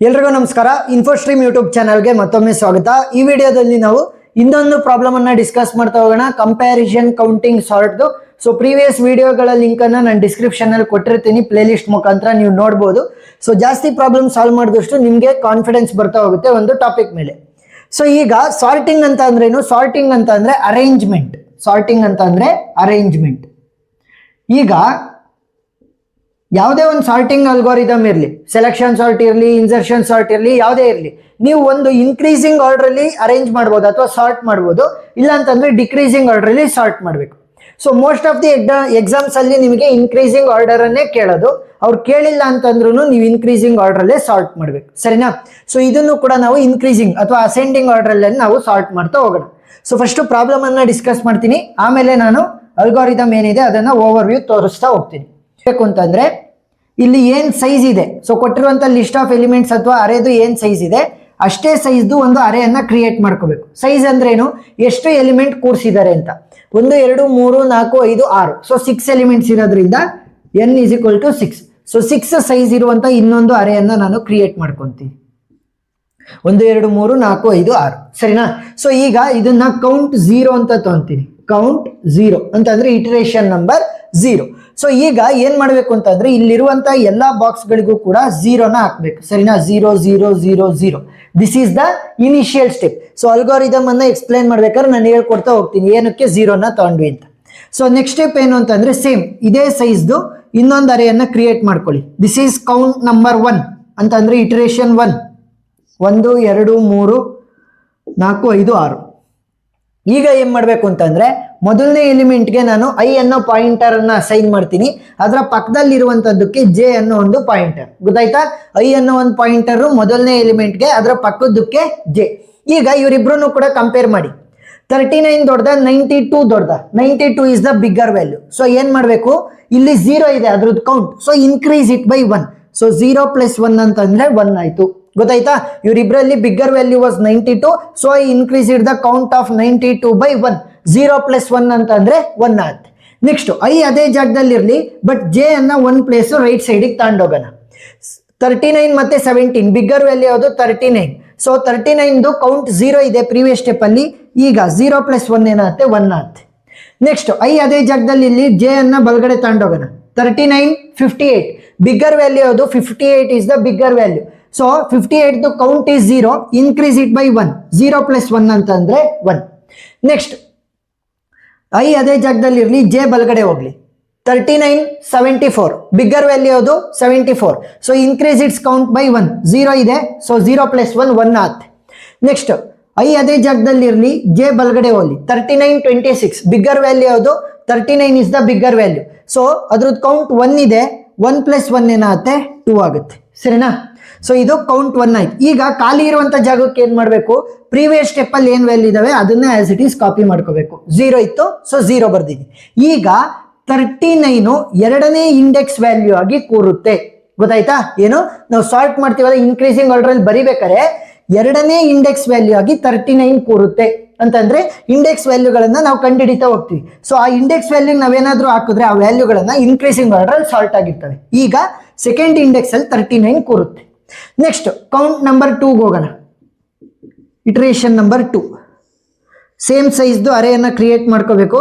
ಎಲ್ರಿಗೂ ನಮಸ್ಕಾರ. ಇನ್ಫೋಸ್ಟ್ರೀಮ್ ಯೂಟ್ಯೂಬ್ ಚಾನಲ್ಗೆ ಮತ್ತೊಮ್ಮೆ ಸ್ವಾಗತ. ಈ ವಿಡಿಯೋದಲ್ಲಿ ನಾವು ಇನ್ನೊಂದು ಪ್ರಾಬ್ಲಮ್ ಅನ್ನ ಡಿಸ್ಕಸ್ ಮಾಡ್ತಾ ಹೋಗೋಣ, ಕಂಪ್ಯಾರಿಸನ್ ಕೌಂಟಿಂಗ್ ಸಾರ್ಟ್ದು. ಸೊ ಪ್ರೀವಿಯಸ್ ವಿಡಿಯೋಗಳ ಲಿಂಕ್ ಅನ್ನ ನಾನು ಡಿಸ್ಕ್ರಿಪ್ಷನ್ ಅಲ್ಲಿ ಕೊಟ್ಟಿರ್ತೀನಿ, ಪ್ಲೇ ಲಿಸ್ಟ್ ಮುಖಾಂತರ ನೀವು ನೋಡಬಹುದು. ಸೊ ಜಾಸ್ತಿ ಪ್ರಾಬ್ಲಮ್ ಸಾಲ್ವ್ ಮಾಡಿದಷ್ಟು ನಿಮಗೆ ಕಾನ್ಫಿಡೆನ್ಸ್ ಬರ್ತಾ ಹೋಗುತ್ತೆ ಒಂದು ಟಾಪಿಕ್ ಮೇಲೆ. ಸೊ ಈಗ ಸಾರ್ಟಿಂಗ್ ಅಂತ ಅಂದ್ರೇನು? ಸಾರ್ಟಿಂಗ್ ಅಂತ ಅಂದ್ರೆ ಅರೇಂಜ್ಮೆಂಟ್. ಸಾರ್ಟಿಂಗ್ ಅಂತ ಅಂದ್ರೆ ಅರೇಂಜ್ಮೆಂಟ್. ಈಗ ಯಾವುದೇ ಒಂದು ಸಾರ್ಟಿಂಗ್ ಅಲ್ಗೋರಿದಮ್ ಇರಲಿ, ಸೆಲೆಕ್ಷನ್ ಸಾರ್ಟ್ ಇರಲಿ, ಇನ್ಸರ್ಷನ್ ಸಾರ್ಟ್ ಇರಲಿ, ಯಾವುದೇ ಇರಲಿ, ನೀವು ಒಂದು ಇನ್ಕ್ರೀಸಿಂಗ್ ಆರ್ಡರ್ ಅಲ್ಲಿ ಅರೇಂಜ್ ಮಾಡ್ಬೋದು ಅಥವಾ ಸಾರ್ಟ್ ಮಾಡ್ಬೋದು, ಇಲ್ಲ ಅಂತಂದ್ರೆ ಡಿಕ್ರೀಸಿಂಗ್ ಆರ್ಡರ್ ಅಲ್ಲಿ ಸಾರ್ಟ್ ಮಾಡಬೇಕು. So most of the exams ಅಲ್ಲಿ ನಿಮಗೆ ಇನ್ಕ್ರೀಸಿಂಗ್ ಆರ್ಡರ್ ಅನ್ನೇ ಕೇಳೋದು. ಅವ್ರು ಕೇಳಿಲ್ಲ ಅಂತಂದ್ರೂ ನೀವು ಇನ್ಕ್ರೀಸಿಂಗ್ ಆರ್ಡರ್ ಅಲ್ಲೇ ಸಾರ್ಟ್ ಮಾಡಬೇಕು, ಸರಿನಾ? ಸೊ ಇದನ್ನು ಕೂಡ ನಾವು ಇನ್ಕ್ರೀಸಿಂಗ್ ಅಥವಾ ಅಸೆಂಡಿಂಗ್ ಆರ್ಡರ್ ಅಲ್ಲಿ ನಾವು ಸಾರ್ಟ್ ಮಾಡ್ತಾ ಹೋಗೋಣ. ಸೊ ಫಸ್ಟ್ ಪ್ರಾಬ್ಲಮ್ ಅನ್ನ ಡಿಸ್ಕಸ್ ಮಾಡ್ತೀನಿ, ಆಮೇಲೆ ನಾನು ಅಲ್ಗೋರಿದಮ್ ಏನಿದೆ ಅದನ್ನ ಓವರ್ ವ್ಯೂ ತೋರಿಸ್ತಾ ಹೋಗ್ತೀನಿ. ಅಂತಂದ್ರೆ ಇಲ್ಲಿ ಏನ್ ಸೈಜ್ ಇದೆ, ಸೊ ಕೊಟ್ಟಿರುವಂತ ಲಿಸ್ಟ್ ಆಫ್ ಎಲಿಮೆಂಟ್ಸ್ ಅಥವಾ ಅರೇದು ಏನ್ ಸೈಜ್ ಇದೆ ಅಷ್ಟೇ ಸೈಜ್ದು ಒಂದು ಅರೆಯನ್ನ ಕ್ರಿಯೇಟ್ ಮಾಡ್ಕೋಬೇಕು. ಸೈಜ್ ಅಂದ್ರೆ ಏನು? ಎಷ್ಟು ಎಲಿಮೆಂಟ್ ಕೂರಿಸಿದ್ದಾರೆ ಅಂತ. 1 2 3 4 5 6. ಸೊ 6 ಎಲಿಮೆಂಟ್ಸ್ ಇರೋದ್ರಿಂದ n = 6. ಸೊ 6 ಸೈಜ್ ಇರುವಂತ ಇನ್ನೊಂದು ಅರೆಯನ್ನ ನಾನು ಕ್ರಿಯೇಟ್ ಮಾಡ್ಕೊಂತೀನಿ. 1 2 3 4 5 6, ಸರಿನಾ? ಸೊ ಈಗ ಇದನ್ನ ಕೌಂಟ್ 0 ಅಂತ ತಗೊಂತೀನಿ. ಕೌಂಟ್ 0 ಅಂತಂದ್ರೆ ಇಟರೇಷನ್ ನಂಬರ್ 0. ಸೊ ಈಗ ಏನ್ ಮಾಡ್ಬೇಕು ಅಂತಂದ್ರೆ ಇಲ್ಲಿರುವಂತ ಎಲ್ಲಾ ಬಾಕ್ಸ್ ಗಳಿಗೂ ಕೂಡ 0ನ ಹಾಕ್ಬೇಕು, ಸರಿನಾ? 0 0 0 0. This is the initial step. So algorithm ಅನ್ನ ಎಕ್ಸ್ಪ್ಲೈನ್ ಮಾಡ್ಬೇಕಾದ್ರೆ ನಾನು ಹೇಳ್ಕೊಡ್ತಾ ಹೋಗ್ತೀನಿ ಏನಕ್ಕೆ 0ನ ತಗೊಂಡ್ವಿ ಅಂತ. ಸೊ ನೆಕ್ಸ್ಟ್ ಸ್ಟೆಪ್ ಏನು ಅಂತಂದ್ರೆ ಸೇಮ್ ಇದೇ ಸೈಜ್ದು ಇನ್ನೊಂದು ಅರೆಯನ್ನ ಕ್ರಿಯೇಟ್ ಮಾಡ್ಕೊಳ್ಳಿ. ದಿಸ್ ಈಸ್ ಕೌಂಟ್ ನಂಬರ್ 1 ಅಂತಂದ್ರೆ ಇಟರೇಷನ್ 1. 1 2 3 4 5 6. ಈಗ ಏನ್ ಮಾಡ್ಬೇಕು ಅಂತಂದ್ರೆ ಮೊದಲನೇ ಎಲಿಮೆಂಟ್ಗೆ ನಾನು ಐ ಅನ್ನೋ ಪಾಯಿಂಟರ್ ಅನ್ನ ಅಸೈನ್ ಮಾಡ್ತೀನಿ. ಅದರ ಪಕ್ಕದಲ್ಲಿರುವಂತದ್ದಕ್ಕೆ ಜೆ ಅನ್ನೋ ಒಂದು ಪಾಯಿಂಟರ್, ಗೊತ್ತಾಯ್ತಾ? ಐ ಅನ್ನೋ ಒಂದು ಪಾಯಿಂಟರ್ ಮೊದಲನೇ ಎಲಿಮೆಂಟ್ಗೆ, ಅದರ ಪಕ್ಕದಕ್ಕೆ ಜೆ. ಈಗ ಇವರಿಬ್ರು ಕೂಡ ಕಂಪೇರ್ ಮಾಡಿ. 39 ದೊಡ್ಡದ, 92 ದೊಡ್ಡದ? 92 is the bigger value. So ಏನ್ ಮಾಡ್ಬೇಕು, ಇಲ್ಲಿ 0 ಇದೆ ಅದ್ರದ್ದು count, so increase it by 1. So 0 + 1 ಅಂತಂದ್ರೆ 1 ಆಯ್ತು, ಗೊತ್ತಾಯ್ತಾ? ಇವರಿಬ್ರಲ್ಲಿ bigger value was 92, so I increase it the count of 92 by 1. 0 + 1 ಅಂತಂದ್ರೆ 1 ಆಯ್ತು. ನೆಕ್ಸ್ಟ್ ಐ ಅದೇ ಜಾಗದಲ್ಲಿ ಇರಲಿ, ಬಟ್ ಜೆ ಅನ್ನ 1 ಪ್ಲೇಸ್ ರೈಟ್ ಸೈಡಿಗೆ ತಗೊಂಡೋಗೋಣ. 39 ಮತ್ತೆ 17, ಬಿಗ್ಗರ್ ವ್ಯಾಲ್ಯೂ ಯಾವುದು? 39. ಸೊ 39ದು ಕೌಂಟ್ 0 ಇದೆ ಪ್ರೀವಿಯಸ್ ಸ್ಟೆಪ್ ಅಲ್ಲಿ. ಈಗ 0 + 1 ಏನಾಗುತ್ತೆ? 1 ಆಗುತ್ತೆ. ನೆಕ್ಸ್ಟ್ ಐ ಅದೇ ಜಾಗದಲ್ಲಿ ಇಲ್ಲಿ ಜೆ ಅನ್ನ ಬಲಗಡೆ ತಗೊಂಡೋಗೋಣ. 39 58, ಬಿಗ್ಗರ್ ವ್ಯಾಲ್ಯೂ ಯಾವುದು? 58 is the bigger value. So 58ದು count is 0, increase it by 1. 0 + 1 ಅಂತಂದ್ರೆ 1. ನೆಕ್ಸ್ಟ್ ಐ ಅದೇ ಜಾಗದಲ್ಲಿ ಇರಲಿ, ಜೆ ಬಲಗಡೆ ಹೋಗ್ಲಿ. 39 74, ಬಿಗ್ಗರ್ ವ್ಯಾಲ್ಯೂ ಯಾವುದು? 74. So increase it's count by 1. 0 ಇದೆ, ಸೊ 0 + 1 1 ಆಗುತ್ತೆ. ನೆಕ್ಸ್ಟ್ ಐ ಅದೇ ಜಾಗದಲ್ಲಿ ಇರಲಿ, ಜೆ ಬಲಗಡೆ ಹೋಗ್ಲಿ. 39 26, ಬಿಗ್ಗರ್ ವ್ಯಾಲ್ಯೂ ಯಾವುದು? 39 is the bigger value. So ಅದ್ರದ್ದು ಕೌಂಟ್ 1 ಇದೆ, 1 + 1 ಏನಾಗುತ್ತೆ? 2 ಆಗುತ್ತೆ, ಸರಿನಾ? ಸೊ ಇದು ಕೌಂಟ್ 1 ಆಯ್ತು. ಈಗ ಖಾಲಿ ಇರುವಂತ ಜಾಗಕ್ಕೆ ಏನ್ ಮಾಡ್ಬೇಕು? ಪ್ರೀವಿಯಸ್ ಸ್ಟೆಪ್ ಅಲ್ಲಿ ಏನ್ ವ್ಯಾಲ್ಯೂ ಇದಾವೆ ಅದನ್ನ ಆಸ್ ಇಟ್ ಈಸ್ ಕಾಪಿ ಮಾಡ್ಕೋಬೇಕು. 0 ಇತ್ತು, ಸೊ 0 ಬರ್ದಿನಿ. ಈಗ 39 ಎರಡನೇ ಇಂಡೆಕ್ಸ್ ವ್ಯಾಲ್ಯೂ ಆಗಿ ಕೂರುತ್ತೆ, ಗೊತ್ತಾಯ್ತಾ? ಏನು ನಾವು ಸಾರ್ಟ್ ಮಾಡ್ತೀವಲ್ಲ ಇನ್ಕ್ರೀಸಿಂಗ್ ಆರ್ಡರ್ ಅಲ್ಲಿ ಬರಿಬೇಕಾದ್ರೆ ಎರಡನೇ ಇಂಡೆಕ್ಸ್ ವ್ಯಾಲ್ಯೂ ಆಗಿ 39 ಕೂರುತ್ತೆ. ಅಂತಂದ್ರೆ ಇಂಡೆಕ್ಸ್ ವ್ಯಾಲ್ಯೂಗಳನ್ನ ನಾವು ಕಂಡುಹಿಡಿತಾ ಹೋಗ್ತೀವಿ. ಸೊ ಆ ಇಂಡೆಕ್ಸ್ ವ್ಯಾಲ್ಯೂ ನಾವೇನಾದ್ರೂ ಹಾಕಿದ್ರೆ ಆ ವ್ಯಾಲ್ಯೂಗಳನ್ನ ಇನ್ಕ್ರೀಸಿಂಗ್ ಆರ್ಡರ್ ಅಲ್ಲಿ ಸಾರ್ಟ್ ಆಗಿರ್ತವೆ. ಈಗ ಸೆಕೆಂಡ್ ಇಂಡೆಕ್ಸ್ ಅಲ್ಲಿ 39 ಕೂರುತ್ತೆ. ನೆಕ್ಸ್ಟ್ ಕೌಂಟ್ ನಂಬರ್ 2ಗೆ ಹೋಗೋಣ. ಇಟರೇಷನ್ ನಂಬರ್ 2. ಸೇಮ್ ಸೈಜ್ದು ಅರೆಯನ್ನ ಕ್ರಿಯೇಟ್ ಮಾಡ್ಕೋಬೇಕು.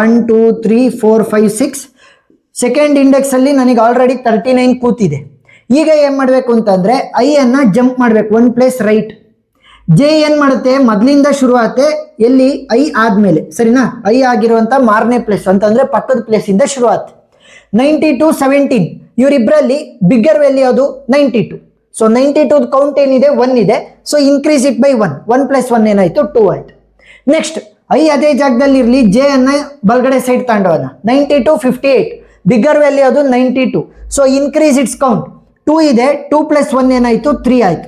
1 2 3 4 5 6. ಸೆಕೆಂಡ್ ಇಂಡೆಕ್ಸ್ ಅಲ್ಲಿ ನನಗೆ ಆಲ್ರೆಡಿ 39 ಕೂತಿದೆ. ಈಗ ಏನ್ ಮಾಡ್ಬೇಕು ಅಂತಂದ್ರೆ ಐ ಅನ್ನ ಜಂಪ್ ಮಾಡ್ಬೇಕು 1 ಪ್ಲೇಸ್ ರೈಟ್. ಜೆ ಏನ್ ಮಾಡುತ್ತೆ? ಮೊದಲಿಂದ ಶುರು ಆಗುತ್ತೆ, ಎಲ್ಲಿ? ಐ ಆದ್ಮೇಲೆ, ಸರಿನಾ? ಐ ಆಗಿರುವಂತ ಮಾರನೇ ಪ್ಲೇಸ್ ಅಂತಂದ್ರೆ ಪಕ್ಕದ ಪ್ಲೇಸ್ ಇಂದ ಶುರು ಆಗುತ್ತೆ. 92 17, ಇವರಿಬ್ರಲ್ಲಿ ಬಿಗ್ಗರ್ ವ್ಯಾಲ್ಯೂ ಯಾವುದು? 92. ಸೊ 92 ಕೌಂಟ್ ಏನಿದೆ? 1 ಇದೆ, ಸೊ ಇನ್ಕ್ರೀಸ್ ಇಟ್ ಬೈ 1. 1 + 1 ಏನಾಯ್ತು? 2 ಆಯ್ತು. ನೆಕ್ಸ್ಟ್ ಐ ಅದೇ ಜಾಗದಲ್ಲಿ ಇರಲಿ, ಜೆ ಅನ್ನ ಬಲಗಡೆ ಸೈಡ್ ತಗೊಂಡೋಣ. 92 58, ಬಿಗ್ಗರ್ ವ್ಯಾಲ್ಯೂ ಯಾವುದು? 92. ಸೊ ಇನ್ಕ್ರೀಸ್ ಇಟ್ಸ್ ಕೌಂಟ್ 2 ಇದೆ, 2 + 1 ಏನಾಯ್ತು? 3 ಆಯ್ತು.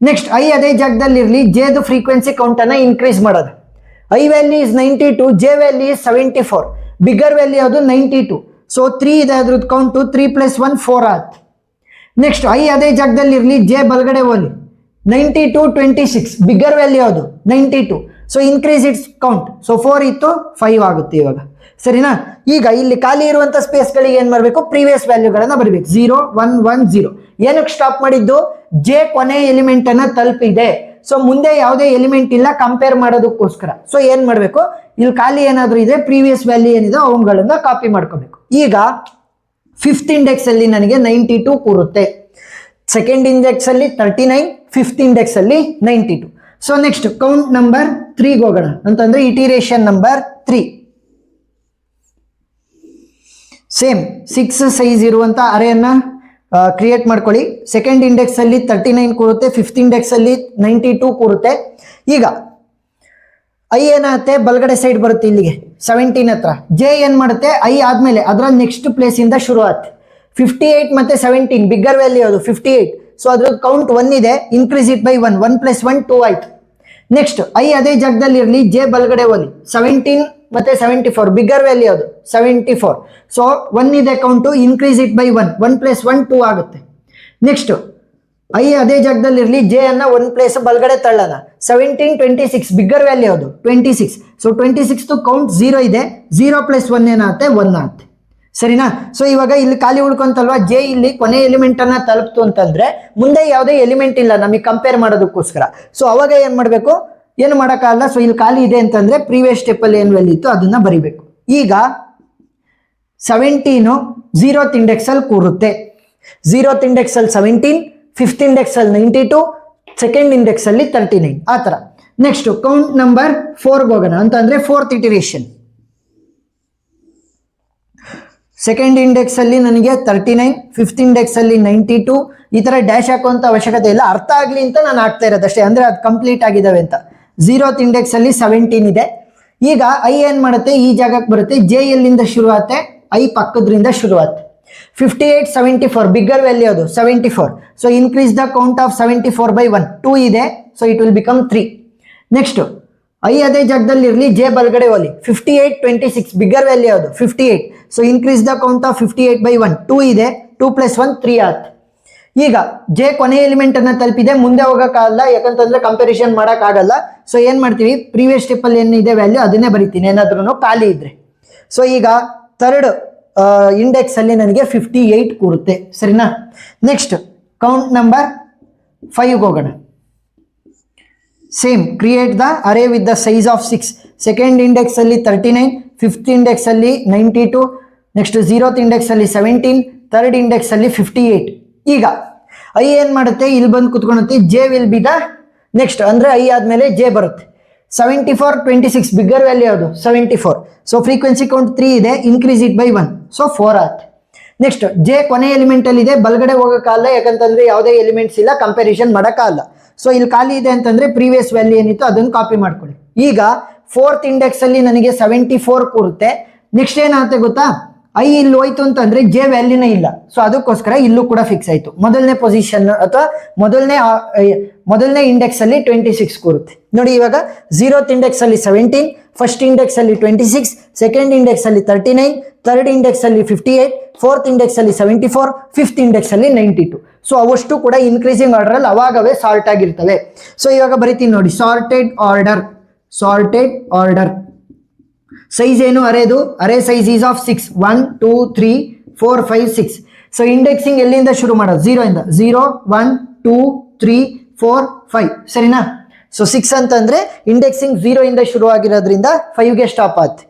ನೆಕ್ಸ್ಟ್ ಐ ಅದೇ ಜಾಗದಲ್ಲಿ ಇರಲಿ, ಜೆದು ಫ್ರೀಕ್ವೆನ್ಸಿ ಕೌಂಟ್ ಅನ್ನ ಇನ್ಕ್ರೀಸ್ ಮಾಡೋದು. I value is 92, J value is 74, bigger value ಯಾವುದು? 92. ಸೊ 3 ಇದೆ ಅದ್ರದ್ದು ಕೌಂಟು, 3 + 1 4 ಆಯ್ತು. ನೆಕ್ಸ್ಟ್ ಐ ಅದೇ ಜಾಗದಲ್ಲಿ ಇರಲಿ, ಜೆ ಬಲಗಡೆ ಹೋಗ್ಲಿ. 92 26, ಬಿಗ್ಗರ್ ವ್ಯಾಲ್ಯೂ ಯಾವುದು? 92. So increase it's count. So 4 ಇತ್ತು 5 ಆಗುತ್ತೆ ಇವಾಗ, ಸರಿನಾ. ಈಗ ಇಲ್ಲಿ ಖಾಲಿ ಇರುವಂತ ಸ್ಪೇಸ್ಗಳಿಗೆ ಏನ್ ಮಾಡಬೇಕು, ಪ್ರೀವಿಯಸ್ ವ್ಯಾಲ್ಯೂಗಳನ್ನ ಬರಬೇಕು. 0 1 1 0. ಏನಕ್ಕೆ ಸ್ಟಾಪ್ ಮಾಡಿದ್ದು, ಜೆ ಕೊನೆ ಎಲಿಮೆಂಟ್ ಅನ್ನ ತಲುಪಿದೆ, ಸೊ ಮುಂದೆ ಯಾವುದೇ ಎಲಿಮೆಂಟ್ ಇಲ್ಲ ಕಂಪೇರ್ ಮಾಡೋದಕ್ಕೋಸ್ಕರ. ಸೊ ಏನ್ ಮಾಡಬೇಕು, ಇಲ್ಲಿ ಖಾಲಿ ಏನಾದ್ರೂ ಇದೆ ಪ್ರೀವಿಯಸ್ ವ್ಯಾಲ್ಯೂ ಏನಿದೆ ಅವುಗಳನ್ನ ಕಾಪಿ ಮಾಡ್ಕೋಬೇಕು. ಈಗ 5th ಇಂಡೆಕ್ಸ್ ಅಲ್ಲಿ ನನಗೆ 92 ಕೂರುತ್ತೆ, 2nd ಇಂಡೆಕ್ಸ್ ಅಲ್ಲಿ 39, 5th ಇಂಡೆಕ್ಸ್ ಅಲ್ಲಿ 92. ಸೊ ನೆಕ್ಸ್ಟ್ ಕೌಂಟ್ ನಂಬರ್ 3 ಹೋಗೋಣ ಅಂತಂದ್ರೆ ಇಟಿರೇಷನ್ ನಂಬರ್ 3. ಸೇಮ್ 6 ಸೈಜ್ ಇರುವಂತ ಅರೆಯನ್ನ ಕ್ರಿಯೇಟ್ ಮಾಡ್ಕೊಳ್ಳಿ. 2nd ಇಂಡೆಕ್ಸ್ ಅಲ್ಲಿ 39 ಕೂರುತ್ತೆ, 5th ಇಂಡೆಕ್ಸ್ ಅಲ್ಲಿ 92 ಕೂರುತ್ತೆ. ಈಗ ಐ ಏನಾಗುತ್ತೆ, ಬಲ್ಗಡೆ ಸೈಡ್ ಬರುತ್ತೆ ಇಲ್ಲಿಗೆ 17 ಹತ್ರ. ಜೆ ಏನ್ ಮಾಡುತ್ತೆ, ಐ ಆದ್ಮೇಲೆ ಅದರ ನೆಕ್ಸ್ಟ್ ಪ್ಲೇಸ್ ಇಂದ ಶುರು ಆಗುತ್ತೆ. 58 ಮತ್ತೆ 17 ಬಿಗ್ಗರ್ ವ್ಯಾಲ್ಯೂ ಅದು 58. ಸೊ ಅದ್ರ ಕೌಂಟ್ 1 ಇದೆ, ಇನ್ಕ್ರೀಸ್ ಇಟ್ ಬೈ 1, 1 + 1 2 ಆಯ್ತು. ನೆಕ್ಸ್ಟ್ ಐ ಅದೇ ಜಾಗದಲ್ಲಿ ಇರಲಿ, ಜೆ ಬಲ್ಗಡೆ ಹೋಲಿ. 17 ಮತ್ತೆ 74 ಬಿಗ್ಗರ್ ವ್ಯಾಲ್ಯೂ ಅದು 74. ಸೊ 1 ಇದೆ ಕೌಂಟು, ಇನ್ಕ್ರೀಸ್ ಇಟ್ ಬೈ 1, 1 + 1 2 ಆಗುತ್ತೆ. ನೆಕ್ಸ್ಟ್ ಐ ಅದೇ ಜಾಗದಲ್ಲಿ ಇರಲಿ, ಜೆ ಅನ್ನ 1 ಪ್ಲೇಸ್ ಬಲ್ಗಡೆ ತಳ್ಳೋಣ. 17 26 ಬಿಗ್ಗರ್ ವ್ಯಾಲ್ಯೂ ಅದು 26. ಸೊ 26 ಕೌಂಟ್ 0 ಇದೆ, 0 + 1 ಏನಾಗುತ್ತೆ 1 ಆಗುತ್ತೆ, ಸರಿನಾ. ಸೊ ಇವಾಗ ಇಲ್ಲಿ ಖಾಲಿ ಉಳ್ಕೊಂತಲ್ವಾ, ಜೆ ಇಲ್ಲಿ ಕೊನೆ ಎಲಿಮೆಂಟ್ ಅನ್ನ ತಲುಪ್ತು ಅಂತಂದ್ರೆ ಮುಂದೆ ಯಾವುದೇ ಎಲಿಮೆಂಟ್ ಇಲ್ಲ ನಮಗೆ ಕಂಪೇರ್ ಮಾಡೋದಕ್ಕೋಸ್ಕರ. ಸೊ ಅವಾಗ ಏನ್ ಮಾಡಬೇಕು, ಏನು ಮಾಡೋಕ್ಕಾಗಲ್ಲ. ಸೊ ಇಲ್ಲಿ ಖಾಲಿ ಇದೆ ಅಂತಂದ್ರೆ ಪ್ರೀವಿಯಸ್ ಸ್ಟೆಪ್ ಅಲ್ಲಿ ಏನು ವ್ಯಾಲ್ಯೂ ಇತ್ತು ಅದನ್ನ ಬರಿಬೇಕು. ಈಗ 17 0th ಇಂಡೆಕ್ಸ್ ಅಲ್ಲಿ ಕೂರುತ್ತೆ, 0th ಇಂಡೆಕ್ಸ್ ಅಲ್ಲಿ 17, 5th ಇಂಡೆಕ್ಸ್ ಅಲ್ಲಿ 92, 2nd ಇಂಡೆಕ್ಸ್ ಅಲ್ಲಿ 39 ಆ ತರ. ನೆಕ್ಸ್ಟ್ ಕೌಂಟ್ ನಂಬರ್ 4 ಹೋಗೋಣ ಅಂತಂದ್ರೆ 4th ಇಟಿರೇಷನ್. 2nd ಇಂಡೆಕ್ಸ್ ಅಲ್ಲಿ ನನಗೆ 39, 5th ಇಂಡೆಕ್ಸ್ ಅಲ್ಲಿ 92. ಈ ತರ ಡ್ಯಾಶ್ ಹಾಕುವಂತ ಅವಶ್ಯಕತೆ ಇಲ್ಲ, ಅರ್ಥ ಆಗ್ಲಿ ಅಂತ ನಾನು ಹಾಕ್ತಾ ಇರೋದಷ್ಟೇ, ಅಂದ್ರೆ ಅದು ಕಂಪ್ಲೀಟ್ ಆಗಿದಾವೆ ಅಂತ. 0th ಇಂಡೆಕ್ಸ್ ಅಲ್ಲಿ 17 ಇದೆ. ಈಗ ಐ ಏನ್ ಮಾಡುತ್ತೆ, ಈ ಜಾಗಕ್ಕೆ ಬರುತ್ತೆ, ಜೆ ಎಲ್ಲಿಂದ ಶುರು ಆಗುತ್ತೆ, ಐ ಪಕ್ಕದ್ರಿಂದ ಶುರು ಆಗುತ್ತೆ. 58 74 ಬಿಗ್ಗರ್ ವ್ಯಾಲ್ಯೂ ಅದು 74. So increase the count of 74 by 1, 2 ಇದೆ, so it will become 3. Next I ಅದೇ ಜಾಗದಲ್ಲಿ ಇರಲಿ, ಜೆ ಬಲ್ಗಡೆ ಹೋಲಿ. 58 26 ಬಿಗ್ಗರ್ ವ್ಯಾಲ್ಯೂ ಅದು 58. So increase the count of 58 by 1, 2 ಇದೆ, 2 + 1 3 ಆಗುತ್ತೆ. ಈಗ ಜೆ ಕೊನೆ ಎಲಿಮೆಂಟ್ ಅನ್ನ ತಲುಪಿದೆ, ಮುಂದೆ ಹೋಗಕ್ಕಾಗಲ್ಲ ಯಾಕಂತಂದ್ರೆ ಕಂಪ್ಯಾರಿಸನ್ ಮಾಡಕ್ಕಾಗಲ್ಲ. ಸೊ ಏನ್ ಮಾಡ್ತೀವಿ, ಪ್ರೀವಿಯಸ್ ಸ್ಟೆಪ್ ಅಲ್ಲಿ ಏನಿದೆ ವ್ಯಾಲ್ಯೂ ಅದನ್ನೇ ಬರಿತೀನಿ ಏನಾದ್ರೂ ಖಾಲಿ ಇದ್ರೆ. ಸೊ ಈಗ 3rd ಇಂಡೆಕ್ಸ್ ಅಲ್ಲಿ ನನಗೆ 58 ಕೂರುತ್ತೆ, ಸರಿನಾ. ನೆಕ್ಸ್ಟ್ ಕೌಂಟ್ ನಂಬರ್ 5 ಹೋಗೋಣ. Same create the array with the size of 6. 2nd index ಅಲ್ಲಿ 39, 5th ಇಂಡೆಕ್ಸ್ ಅಲ್ಲಿ 92, ನೆಕ್ಸ್ಟ್ 0th ಇಂಡೆಕ್ಸ್ ಅಲ್ಲಿ 17, 3rd ಇಂಡೆಕ್ಸ್ ಅಲ್ಲಿ 58. ಈಗ ಐ ಏನ್ ಮಾಡುತ್ತೆ, ಇಲ್ಲಿ ಬಂದು ಕುತ್ಕೊಳ್ಳುತ್ತೆ, J will be the next, ಅಂದ್ರೆ ಐ ಆದ್ಮೇಲೆ ಜೆ ಬರುತ್ತೆ. 74 26 ಬಿಗ್ಗರ್ ವ್ಯಾಲ್ಯೂ ಅದು 74. ಸೊ ಫ್ರೀಕ್ವೆನ್ಸಿ ಕೌಂಟ್ 3 ಇದೆ, ಇನ್ಕ್ರೀಸ್ ಇಟ್ ಬೈ 1, ಸೊ 4 ಆಗುತ್ತೆ. ನೆಕ್ಸ್ಟ್ ಜೆ ಕೊನೆ ಎಲಿಮೆಂಟ್ ಅಲ್ಲಿ ಇದೆ, ಬಲ್ಗಡೆ ಹೋಗಕ್ಕಾಗಲ್ಲ ಯಾಕಂತಂದ್ರೆ ಯಾವುದೇ ಎಲಿಮೆಂಟ್ಸ್ ಇಲ್ಲ, ಕಂಪ್ಯಾರಿಸನ್ ಮಾಡಕ್ಕಾಗಲ್ಲ. ಸೊ ಇಲ್ಲಿ ಖಾಲಿ ಇದೆ ಅಂತಂದ್ರೆ ಪ್ರೀವಿಯಸ್ ವ್ಯಾಲ್ಯೂ ಏನಿತ್ತು ಅದನ್ನು ಕಾಪಿ ಮಾಡ್ಕೊಳ್ಳಿ. ಈಗ 4th ಇಂಡೆಕ್ಸ್ ಅಲ್ಲಿ ನನಗೆ 74 ಕೂರುತ್ತೆ. ನೆಕ್ಸ್ಟ್ ಏನಾಗುತ್ತೆ ಗೊತ್ತಾ, ಐ ಇಲ್ಲಿ ಹೋಯ್ತು ಅಂತಂದ್ರೆ ಜೆ ವ್ಯಾಲ್ಯೂನೇ ಇಲ್ಲ, ಸೊ ಅದಕ್ಕೋಸ್ಕರ ಇಲ್ಲೂ ಕೂಡ ಫಿಕ್ಸ್ ಆಯ್ತು. ಮೊದಲನೇ ಪೊಸಿಷನ್ ಅಥವಾ ಮೊದಲನೇ ಇಂಡೆಕ್ಸ್ ಅಲ್ಲಿ 26 ಕೂರುತ್ತೆ ನೋಡಿ. ಇವಾಗ 0th ಇಂಡೆಕ್ಸ್ ಅಲ್ಲಿ 17, 1st ಇಂಡೆಕ್ಸ್ ಅಲ್ಲಿ 26, 2nd ಇಂಡೆಕ್ಸ್ ಅಲ್ಲಿ 39, 3rd ಇಂಡೆಕ್ಸ್ ಅಲ್ಲಿ 58, 4th ಇಂಡೆಕ್ಸ್ ಅಲ್ಲಿ 74, 5th ಇಂಡೆಕ್ಸ್ ಅಲ್ಲಿ 92. ಸೊ ಅವಷ್ಟು ಕೂಡ ಇನ್ಕ್ರೀಸಿಂಗ್ ಆರ್ಡರ್ ಅಲ್ಲಿ ಅವಾಗವೇ ಸಾರ್ಟ್ ಆಗಿರ್ತವೆ. ಸೊ ಇವಾಗ ಬರೀತೀನಿ ನೋಡಿ, ಸಾರ್ಟೆಡ್ ಆರ್ಡರ್ ಸೈಜ್ ಏನು ಅರೇದು, array size is of 6, 1 2 3 4 5 6. So indexing ಎಲ್ಲಿಂದ ಶುರು ಮಾಡೋದು, 0 ಇಂದ, 0 1 2 3 4 5, ಸರಿನಾ. ಸೊ 6 ಅಂತಂದ್ರೆ ಇಂಡೆಕ್ಸಿಂಗ್ 0 ಇಂದ ಶುರು ಆಗಿರೋದ್ರಿಂದ 5ಗೆ ಸ್ಟಾಪ್ ಆಗುತ್ತೆ.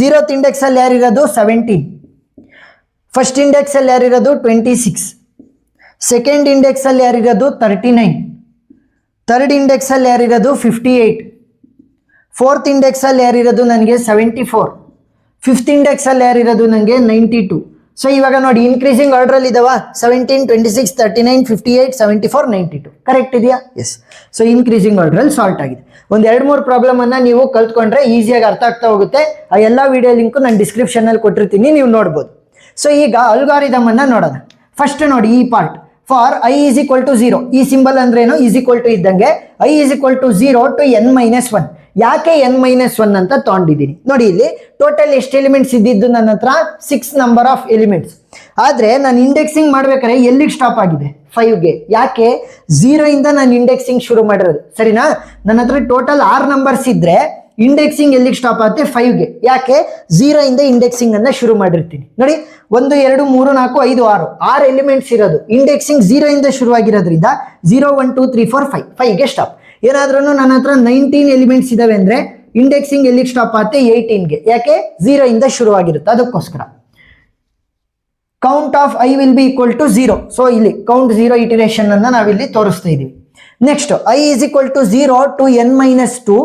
0th ಇಂಡೆಕ್ಸ್ ಅಲ್ಲಿ ಯಾರಿರೋದು 17, 1st ಇಂಡೆಕ್ಸ್ ಅಲ್ಲಿ ಯಾರಿರೋದು 26, 2nd ಇಂಡೆಕ್ಸ್ ಅಲ್ಲಿ ಯಾರಿರೋದು 39, 3rd ಇಂಡೆಕ್ಸ್ ಅಲ್ಲಿ ಯಾರಿರೋದು 58, 4th ಇಂಡೆಕ್ಸ್ ಅಲ್ಲಿ ಯಾರಿರೋದು ನನಗೆ 74, 5th ಇಂಡೆಕ್ಸ್ ಅಲ್ಲಿ ಯಾರಿರೋದು ನನಗೆ 92. ಸೊ ಇವಾಗ ನೋಡಿ ಇನ್ಕ್ರೀಸಿಂಗ್ ಆರ್ಡರ್ ಅಲ್ಲಿ ಇದಾವ, 17 26 39 58 74 92, ಕರೆಕ್ಟ್ ಇದೆಯಾ? ಎಸ್. ಸೊ ಇನ್ಕ್ರೀಸಿಂಗ್ ಆರ್ಡರ್ ಅಲ್ಲಿ ಸಾಲ್ಟ್ ಆಗಿದೆ. ಒಂದು 2-3 ಪ್ರಾಬ್ಲಮ್ ಅನ್ನ ನೀವು ಕಲ್ತ್ಕೊಂಡ್ರೆ ಈಸಿಯಾಗಿ ಅರ್ಥ ಆಗ್ತಾ ಹೋಗುತ್ತೆ. ಆ ಎಲ್ಲ ವಿಡಿಯೋ ಲಿಂಕ್ ನಾನು ಡಿಸ್ಕ್ರಿಪ್ಷನ್ ಅಲ್ಲಿ ಕೊಟ್ಟಿರ್ತೀನಿ, ನೀವು ನೋಡ್ಬೋದು. ಸೊ ಈಗ ಅಲ್ಗಾರಿದಮ್ ಅನ್ನ ನೋಡೋಣ. ಫಸ್ಟ್ ನೋಡಿ ಈ part, for i is equal to 0, ಈ ಸಿಂಬಲ್ ಅಂದ್ರೆ ಏನು, is equal to ಇದ್ದಂಗೆ i is equal to 0 to n-1. ಯಾಕೆ n-1 ಅಂತ ತಗೊಂಡಿದ್ದೀನಿ ನೋಡಿ. ಇಲ್ಲಿ ಟೋಟಲ್ ಎಷ್ಟು ಎಲಿಮೆಂಟ್ಸ್ ಇದ್ದಿದ್ದು ನನ್ನ ಹತ್ರ 6 ನಂಬರ್ ಆಫ್ ಎಲಿಮೆಂಟ್ಸ್. ಆದರೆ ನಾನು ಇಂಡೆಕ್ಸಿಂಗ್ ಮಾಡ್ಬೇಕಾದ್ರೆ ಎಲ್ಲಿಗೆ ಸ್ಟಾಪ್ ಆಗಿದೆ 5ಗೆ. ಯಾಕೆ 0 ಇಂದ ನಾನು ಇಂಡೆಕ್ಸಿಂಗ್ ಶುರು ಮಾಡಿರೋದು, ಸರಿನಾ? ನನ್ನ ಹತ್ರ ಟೋಟಲ್ 6 ನಂಬರ್ಸ್ ಇದ್ರೆ ಇಂಡೆಕ್ಸಿಂಗ್ ಎಲ್ಲಿಗೆ ಸ್ಟಾಪ್ ಆಗುತ್ತೆ 5ಗೆ. ಯಾಕೆ 0 ಇಂದ ಇಂಡೆಕ್ಸಿಂಗ್ ಅನ್ನ ಶುರು ಮಾಡಿರ್ತೀನಿ. ನೋಡಿ 1 2 3 4 5 6 ಎಲಿಮೆಂಟ್ಸ್ ಇರೋದು, ಇಂಡೆಕ್ಸಿಂಗ್ 0 ಇಂದ ಶುರುವಾಗಿರೋದ್ರಿಂದ 0 1 2 3 4 5ಗೆ ಸ್ಟಾಪ್. ಏನಾದ್ರೂ ನನ್ನ ಹತ್ರ 19 ಎಲಿಮೆಂಟ್ಸ್ ಇದಾವೆ ಅಂದ್ರೆ ಇಂಡೆಕ್ಸಿಂಗ್ ಎಲ್ಲಿಗೆ ಸ್ಟಾಪ್ ಆಗುತ್ತೆ 18ಗೆ. ಯಾಕೆ 0 ಇಂದ ಶುರುವಾಗಿರುತ್ತೆ, ಅದಕ್ಕೋಸ್ಕರ. Count of I will be equal to 0. So ಇಲ್ಲಿ ಕೌಂಟ್ 0 ಇಟರೇಷನ್ ಅನ್ನ ನಾವಿಲ್ಲಿ ತೋರಿಸ್ತಾ ಇದೀವಿ. Next I is equal to 0 to n-2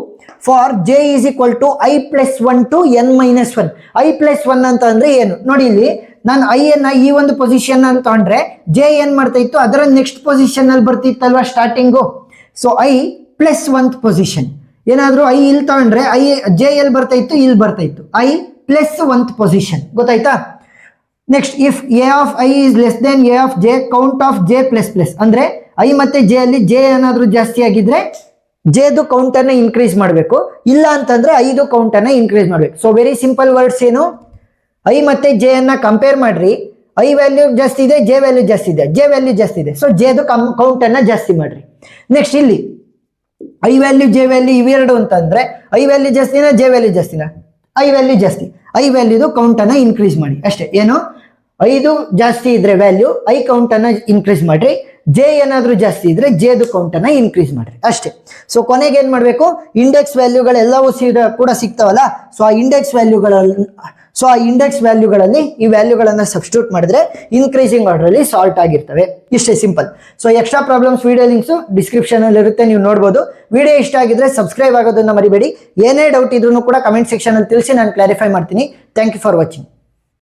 for j is equal to i+1 to n-1. i+1 ಅಂತ ಅಂದ್ರೆ ಏನು ನೋಡಿ, ಇಲ್ಲಿ ನಾನು ಐ ಅನ್ನ ಈ ಒಂದು ಪೊಸಿಷನ್ ಅಲ್ಲಿ ತಗೊಂಡ್ರೆ ಜೆ ಏನ್ ಮಾಡ್ತಾ ಇತ್ತು, ಅದರ ನೆಕ್ಸ್ಟ್ ಪೊಸಿಷನ್ ಅಲ್ಲಿ ಬರ್ತಿತ್ತಲ್ವಾ ಸ್ಟಾರ್ಟಿಂಗು. So i+1th position. ಏನಾದ್ರೂ ಐ ಇಲ್ಲಿ ತಗೊಂಡ್ರೆ ಐ ಜೆ ಎಲ್ಲಿ ಬರ್ತಾ ಇತ್ತು, ಇಲ್ಲಿ ಬರ್ತಾ ಇತ್ತು. i+1th ಪೊಸಿಷನ್, ಗೊತ್ತಾಯ್ತಾ? Next if A of I is less than A of J, count of J plus ಅಂದ್ರೆ ಐ ಮತ್ತೆ ಜೆ ಅಲ್ಲಿ ಜೆ ಏನಾದ್ರೂ ಜಾಸ್ತಿ ಆಗಿದ್ರೆ ಜೆದು ಕೌಂಟ್ ಅನ್ನ ಇನ್ಕ್ರೀಸ್ ಮಾಡಬೇಕು, ಇಲ್ಲ ಅಂತಂದ್ರೆ ಐದು ಕೌಂಟ್ ಅನ್ನ ಇನ್ಕ್ರೀಸ್ ಮಾಡ್ಬೇಕು. ಸೊ ವೆರಿ ಸಿಂಪಲ್ ವರ್ಡ್ಸ್ ಏನು, ಐ ಮತ್ತೆ ಜೆ ಅನ್ನ ಕಂಪೇರ್ ಮಾಡ್ರಿ. ಐ ವ್ಯಾಲ್ಯೂ ಜಾಸ್ತಿ ಇದೆ, ಜೆ ವ್ಯಾಲ್ಯೂ ಜಾಸ್ತಿ ಇದೆ, ಜೆ ವ್ಯಾಲ್ಯೂ ಜಾಸ್ತಿ ಇದೆ, ಸೊ ಜೆದು ಕೌಂಟ್ ಅನ್ನ ಜಾಸ್ತಿ ಮಾಡ್ರಿ. ನೆಕ್ಸ್ಟ್ ಇಲ್ಲಿ ಐ ವ್ಯಾಲ್ಯೂ ಜೆ ವ್ಯಾಲ್ಯೂ ಇವೆರಡು ಅಂತಂದ್ರೆ ಐ ವ್ಯಾಲ್ಯೂ ಜಾಸ್ತಿನಾ ಜೆ ವ್ಯಾಲ್ಯೂ ಜಾಸ್ತಿನಾ? ಐ ವ್ಯಾಲ್ಯೂ ಜಾಸ್ತಿ. ಐ ವ್ಯಾಲ್ಯೂದು ಕೌಂಟ್ ಅನ್ನ ಇನ್ಕ್ರೀಸ್ ಮಾಡಿ ಅಷ್ಟೇ. ಏನು, ಐದು ಜಾಸ್ತಿ ಇದ್ರೆ ವ್ಯಾಲ್ಯೂ ಐ ಕೌಂಟ್ ಅನ್ನ ಇನ್ಕ್ರೀಸ್ ಮಾಡ್ರಿ, ಜೆ ಏನಾದ್ರೂ ಜಾಸ್ತಿ ಇದ್ರೆ ಜೆದು ಕೌಂಟ್ ಅನ್ನ ಇನ್ಕ್ರೀಸ್ ಮಾಡ್ರಿ ಅಷ್ಟೇ. ಸೊ ಕೊನೆಗೆ ಏನ್ ಮಾಡ್ಬೇಕು, ಇಂಡೆಕ್ಸ್ ವ್ಯಾಲ್ಯೂಗಳೆಲ್ಲವೂ ಕೂಡ ಸಿಗ್ತಾವಲ್ಲ, ಸೊ ಆ ಇಂಡೆಕ್ಸ್ ವ್ಯಾಲ್ಯೂಗಳಲ್ಲಿ ಈ ವ್ಯಾಲ್ಯೂಗಳನ್ನ ಸಬ್ಸ್ಟಿಟ್ಯೂಟ್ ಮಾಡಿದ್ರೆ ಇನ್ಕ್ರೀಸಿಂಗ್ ಆರ್ಡರ್ ಅಲ್ಲಿ ಸಾಲ್ಟ್ ಆಗಿರ್ತವೆ. ಇಷ್ಟೇ simple. So extra problems video links description ಅಲ್ಲಿ ಇರುತ್ತೆ, ನೀವು ನೋಡಬಹುದು. ವಿಡಿಯೋ ಇಷ್ಟ ಆಗಿದ್ರೆ ಸಬ್ಸ್ಕ್ರೈಬ್ ಆಗೋದನ್ನ ಮರಿಬೇಡಿ. ಏನೇ ಡೌಟ್ ಇದ್ರೂ ಕೂಡ ಕಮೆಂಟ್ ಸೆಕ್ಷನ್ ಅಲ್ಲಿ ತಿಳಿಸಿ, ನಾನು ಕ್ಲಾರಿಫೈ ಮಾಡ್ತೀನಿ. Thank you for watching.